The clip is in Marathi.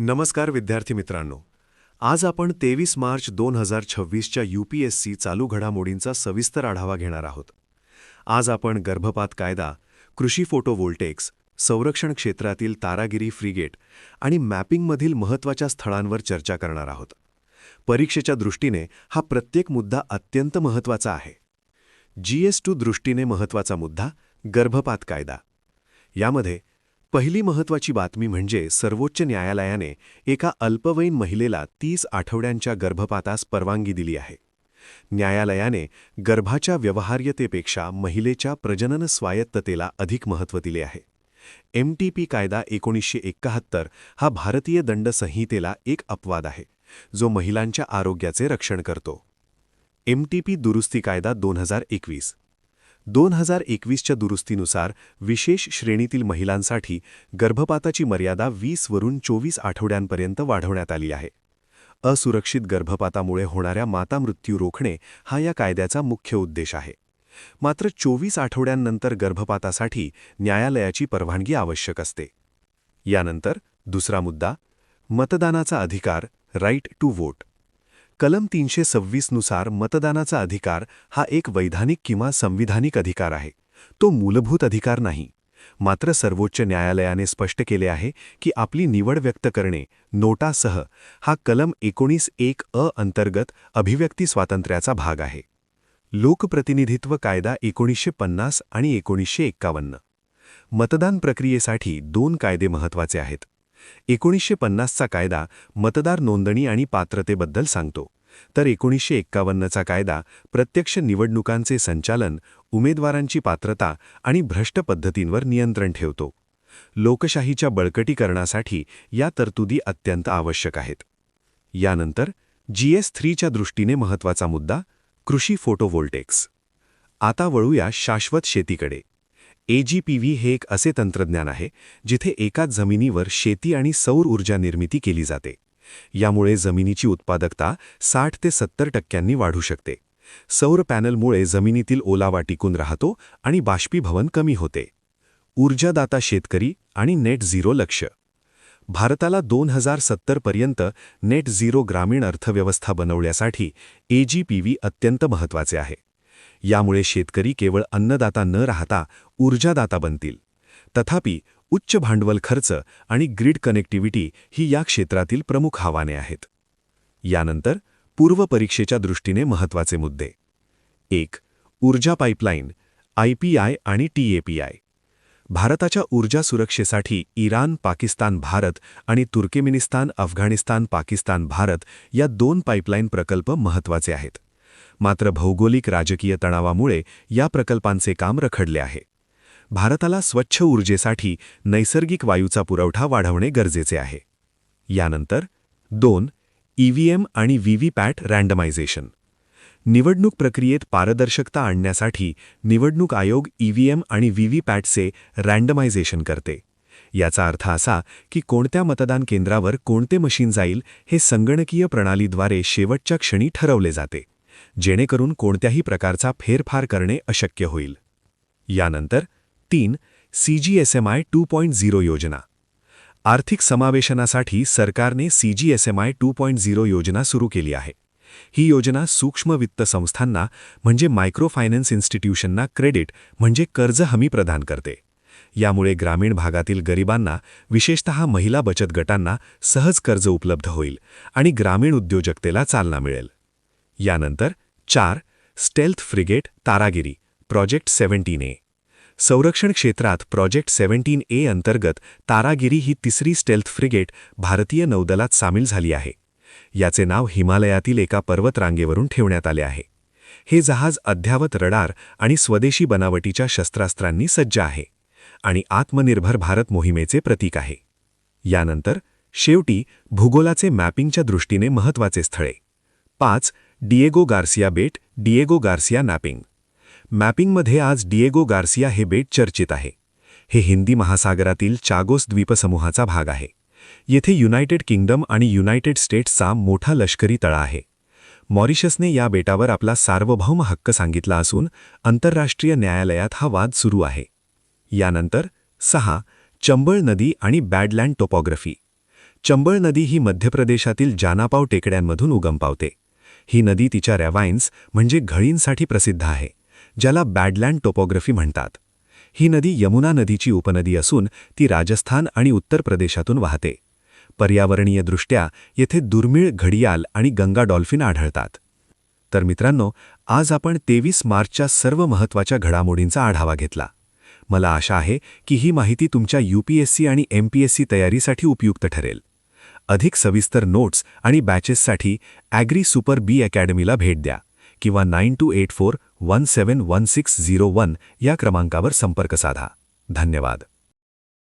नमस्कार विद्यार्थी मित्रांनो. आज आपण 23 मार्च 2026च्या UPSC चालू घडामोडींचा सविस्तर आढावा घेणार आहोत. आज आपण गर्भपात कायदा, कृषी फोटोव्होल्टेक्स, संरक्षण क्षेत्रातील तारागिरी फ्रिगेट आणि मॅपिंगमधील महत्त्वाच्या स्थळांवर चर्चा करणार आहोत. परीक्षेच्या दृष्टीने हा प्रत्येक मुद्दा अत्यंत महत्त्वाचा आहे. GS2 दृष्टीने महत्त्वाचा मुद्दा गर्भपात कायदा. यामध्ये पहिली महत्त्वाची बातमी म्हणजे सर्वोच्च न्यायालयाने एका अल्पवयीन महिलेला 30 आठवड्यांच्या गर्भपातास परवानगी दिली आहे. न्यायालयाने गर्भाच्या व्यवहार्यतेपेक्षा महिलेच्या प्रजनन स्वायत्ततेला अधिक महत्त्व दिले आहे. MTP कायदा 1971 हा भारतीय दंड संहितेला एक अपवाद आहे, जो महिलांच्या आरोग्याचे रक्षण करतो. MTP दुरुस्ती कायदा 2021च्या दुरुस्तीनुसार विशेष श्रेणीतील महिलांसाठी गर्भपाताची मर्यादा 20 वरून 24 आठवड्यांपर्यंत वाढवण्यात आली आहे. असुरक्षित गर्भपातामुळे होणाऱ्या मातामृत्यू रोखणे हा या कायद्याचा मुख्य उद्देश आहे. मात्र 24 आठवड्यांनंतर गर्भपातासाठी न्यायालयाची परवानगी आवश्यक असते. यानंतर दुसरा मुद्दा, मतदानाचा अधिकार, राईट टू वोट. कलम 326 नुसार मतदानाचा अधिकार हा एक वैधानिक किंवा संविधानिक अधिकार आहे. तो मूलभूत अधिकार नाही. मात्र सर्वोच्च न्यायालयाने स्पष्ट केले आहे की आपली निवड व्यक्त करणे नोटासह हा कलम 19(1) अंतर्गत अभिव्यक्ती स्वातंत्र्याचा भाग आहे. लोकप्रतिनिधित्व कायदा 1950 आणि 1951. मतदान प्रक्रियेसाठी दोन कायदे महत्त्वाचे आहेत. 1950चा कायदा मतदार नोंदणी आणि पात्रतेबद्दल सांगतो, तर 1951चा कायदा प्रत्यक्ष निवडणुकांचे संचालन, उमेदवारांची पात्रता आणि भ्रष्ट पद्धतींवर नियंत्रण ठेवतो. लोकशाहीच्या बळकटीकरणासाठी या तरतुदी अत्यंत आवश्यक आहेत. यानंतर GS3च्या दृष्टीने महत्त्वाचा मुद्दा, कृषी फोटोव्होल्टेक्स. आता वळूया शाश्वत शेतीकडे. AGPV हे एक असे तंत्रज्ञान आहे जिथे एकाच जमिनीवर शेती आणि सौर ऊर्जा निर्मिती केली जाते. यामुळे जमिनीची उत्पादकता 60 ते 70% वाढू शकते. सौर पॅनलमुळे जमिनीतील ओलावा टिकून राहतो आणि बाष्पीभवन कमी होते. ऊर्जादाता शेतकरी आणि नेट झिरो लक्ष्य. भारताला 2070 पर्यंत नेट झिरो ग्रामीण अर्थव्यवस्था बनवण्यासाठी AGPV अत्यंत महत्त्वाचे आहे. यामुळे शेतकरी केवळ अन्नदाता न राहता ऊर्जादाता बनतील. तथापि उच्च भांडवल खर्च आणि ग्रीड कनेक्टिव्हिटी ही या क्षेत्रातील प्रमुख आव्हाने आहेत. यानंतर पूर्वपरीक्षेच्या दृष्टीने महत्त्वाचे मुद्दे. 1. ऊर्जा पाईपलाईन, IPI आणि TAPI. भारताच्या ऊर्जा सुरक्षेसाठी इराण, पाकिस्तान, भारत आणि तुर्कमेनिस्तान, अफगाणिस्तान, पाकिस्तान, भारत या दोन पाईपलाईन प्रकल्प महत्त्वाचे आहेत. मात्र भौगोलिक राजकीय तणावामुळे या प्रकल्पांचे काम रखडले आहे. भारताला स्वच्छ ऊर्जेसाठी नैसर्गिक वायूचा पुरवठा वाढवणे गरजेचे आहे. यानंतर 2. EVM आणि VVPAT रँडमायझेशन. निवडणूक प्रक्रियेत पारदर्शकता आणण्यासाठी निवडणूक आयोग EVM आणि VVPATचे रँडमायझेशन करते. याचा अर्थ असा की कोणत्या मतदान केंद्रावर कोणते मशीन जाईल हे संगणकीय प्रणालीद्वारे शेवटच्या क्षणी ठरवले जाते, जेणेकरून कोणत्याही प्रकारचा फेरफार करणे अशक्य होईल. यानंतर 3. CGSMI 2.0 योजना. आर्थिक समावेशनासाठी सरकारने CGSMI 2.0 योजना सुरू केली आहे. ही योजना सूक्ष्म वित्त संस्थांना म्हणजे मायक्रो फायनान्स इन्स्टिट्यूशनना क्रेडिट म्हणजे कर्ज हमी प्रदान करते. यामुळे ग्रामीण भागातील गरिबांना, विशेषतः महिला बचत गटांना सहज कर्ज उपलब्ध होईल आणि ग्रामीण उद्योजकतेला चालना मिळेल. यानंतर 4. Stealth frigate Taragiri project 17A. संरक्षण क्षेत्रात प्रोजेक्ट 17A अंतर्गत तारागिरी ही तिसरी स्टेल्थ फ्रिगेट भारतीय नौदलात सामील झाली आहे. याचे नाव हिमालयातील एका पर्वतरांगेवरून ठेवण्यात आले आहे. हे जहाज अद्ययावत रडार आणि स्वदेशी बनावटीच्या शस्त्रास्त्रांनी सज्ज आहे आणि आत्मनिर्भर भारत मोहिमेचे प्रतीक आहे. यानंतर शेवटी भूगोलाचे मॅपिंगच्या दृष्टीने महत्त्वाचे स्थळे. 5. डिएगो गार्सिया बेट, डिएगो गार्सिया मॅपिंग. मॅपिंगमध्ये आज डिएगो गार्सिया हे बेट चर्चित आहे. हे हिंदी महासागरातील चागोस द्वीपसमूहाचा भाग आहे. येथे युनायटेड किंगडम आणि युनायटेड स्टेट्सचा मोठा लष्करी तळा आहे. मॉरिशसने या बेटावर आपला सार्वभौम हक्क सांगितला असून आंतरराष्ट्रीय न्यायालयात हा वाद सुरू आहे. यानंतर 6. चंबळ नदी आणि बॅडलँड टोपोग्राफी. चंबळ नदी ही मध्य प्रदेशातील जानापाव टेकड्यांमधून उगम पावते. ही नदी तिच्या रॅवाईन्स म्हणजे घळींसाठी प्रसिद्ध आहे, ज्याला बॅडलँड टोपोग्राफी म्हणतात. ही नदी यमुना नदीची उपनदी असून ती राजस्थान आणि उत्तर प्रदेशातून वाहते. पर्यावरणीयदृष्ट्या येथे दुर्मिळ घडियाल आणि गंगा डॉल्फिन आढळतात. तर मित्रांनो, आज आपण 23 मार्चच्या सर्व महत्त्वाच्या घडामोडींचा आढावा घेतला. मला आशा आहे की ही माहिती तुमच्या UPSC आणि MPSC तयारीसाठी उपयुक्त ठरेल. अधिक सविस्तर नोट्स आणि बॅचेससाठी ॲग्री सुपर बी अकॅडमीला भेट द्या किंवा 9284171601 या क्रमांकावर संपर्क साधा. धन्यवाद.